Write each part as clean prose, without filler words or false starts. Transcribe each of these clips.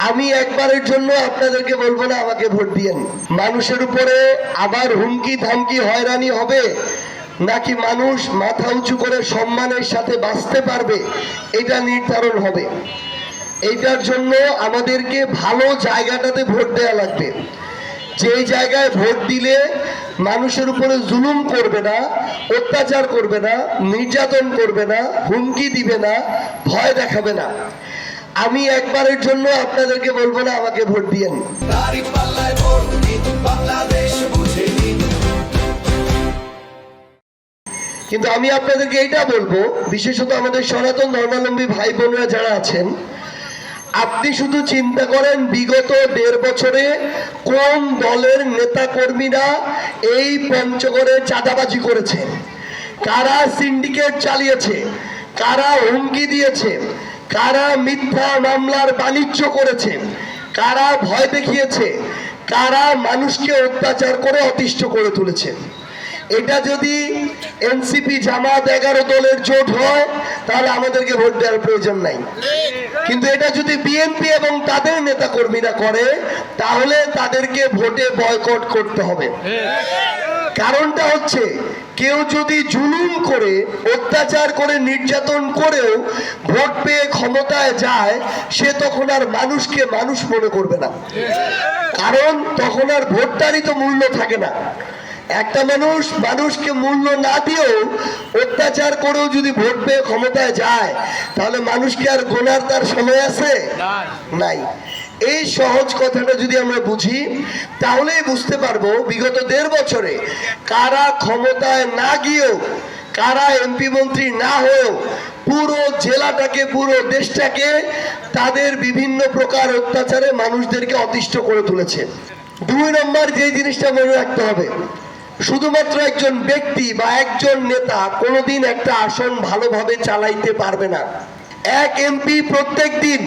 আমি একবারের জন্য আপনাদেরকে বলবো না আমাকে ভোট দিয়েন। মানুষের উপরে আবার হুমকি ধামকি হয়রানি হবে নাকি মানুষ মাথা উঁচু করে সম্মানের সাথে বাঁচতে পারবে এটা নির্ধারণ হবে। এইটার জন্য আমাদেরকে ভালো জায়গাটাতে ভোট দেওয়া লাগবে, যেই জায়গায় ভোট দিলে মানুষের উপরে জুলুম করবে না, অত্যাচার করবে না, নির্যাতন করবে না, হুমকি দিবে না, ভয় দেখাবে না। আমি একবারের জন্য আপনাদেরকে বলবো না আমাকে ভোট দিয়েন। কিন্তু আমি আপনাদেরকে এইটা বলবো, বিশেষত আমাদের সনাতন ধর্মাবলম্বী ভাই বোনেরা যারা আছেন, আপনি শুধু চিন্তা করেন বিগত 1.5 বছরে কোন দলের নেতা কর্মীরা এই পঞ্চগড়ে চাঁদাবাজি করেছে, কারা সিন্ডিকেট চালিয়েছে, কারা হুমকি দিয়েছে, কারা মিথ্যা মামলার বাণিজ্য করেছে, কারা ভয় দেখিয়েছে, কারা মানুষকে অত্যাচার করে অতিষ্ঠ করে তুলেছে। এটা যদি এনসিপি জামাত 11 দলের জোট হয় তাহলে আমাদেরকে ভোট দেওয়ার প্রয়োজন নাই। কিন্তু এটা যদি বিএনপি এবং তাদের নেতা কর্মীরা করে তাহলে তাদেরকে ভোটে বয়কট করতে হবে। কারণটা হচ্ছে, কেউ যদি জুলুম করে, অত্যাচার করে, নির্যাতন করেও ভোট পেয়ে ক্ষমতায় যায়, সে তখন আর মানুষকে মানুষ মনে করবে না, কারণ তখন আর ভোটটারই তো মূল্য থাকে না। একটা মানুষ মানুষকে মূল্য না দিয়েও অত্যাচার করেও যদি ভোট পেয়ে ক্ষমতায় যায় তাহলে মানুষকে আর গোনার তার সময় আছে? নাই। এই সহজ কথাটা যদি আমরা বুঝি তাহলেই বুঝতে পারবো বিগত 1.5 বছরে কারা ক্ষমতায় না গিয়েও, কারা এমপি মন্ত্রী না হয়েও পুরো জেলাটাকে, পুরো দেশটাকে তাদের বিভিন্ন প্রকার অত্যাচারে মানুষদেরকে অতিষ্ঠ করে তুলেছে। 2 নম্বর যে জিনিসটা মনে রাখতে হবে, শুধুমাত্র একজন ব্যক্তি বা একজন নেতা কোনোদিন একটা আসন ভালোভাবে চালাইতে পারবে না। এক এমপি প্রত্যেক দিন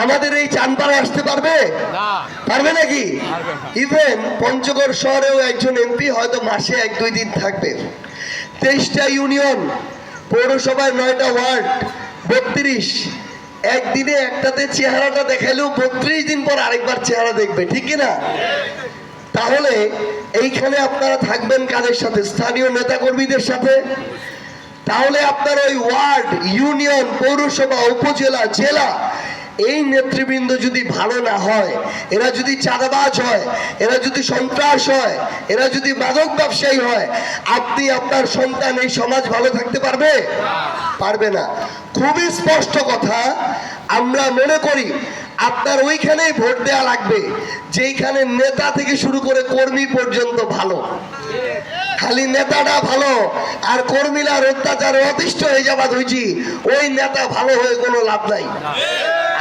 আমাদের এই চানপাড়ায় আসতে পারবে? পারবে নাকি? ইভেন পঞ্চগড় শহরেও একজন এমপি হয়তো মাসে 1-2 দিন থাকবে। 23টা ইউনিয়ন, পৌরসভায় 9টা ওয়ার্ড, 32, একদিনে একটাতে চেহারাটা দেখাইলেও 32 দিন পর আরেকবার চেহারা দেখবে, ঠিক কিনা? তাহলে এইখানে আপনারা থাকবেন কাদের সাথে? স্থানীয় নেতাকর্মীদের সাথে। তাহলে আপনার ওই ওয়ার্ড, ইউনিয়ন, পৌরসভা, উপজেলা, জেলা, এই নেতৃবৃন্দ যদি ভালো না হয়, এরা যদি চাঁদাবাজ হয়, এরা যদি সন্ত্রাস হয়, এরা যদি মাদক ব্যবসায়ী হয়, আপনি আপনার সন্তান, এই সমাজ ভালো থাকতে পারবে? পারবে না। খুবই স্পষ্ট কথা, আমরা মনে করি আপনার ওইখানেই ভোট দেওয়া লাগবে যেইখানে নেতা থেকে শুরু করে কর্মী পর্যন্ত ভালো। খালি নেতাটা ভালো আর কর্মীরা অত্যাচারে অতিষ্ঠ হয়ে যাবা ধুইছি, ওই নেতা ভালো হয়ে কোনো লাভ নাই।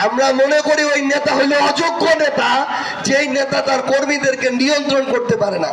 আমরা মনে করি ওই নেতা হইল অযোগ্য নেতা, যেই নেতা তার কর্মীদেরকে নিয়ন্ত্রণ করতে পারে না।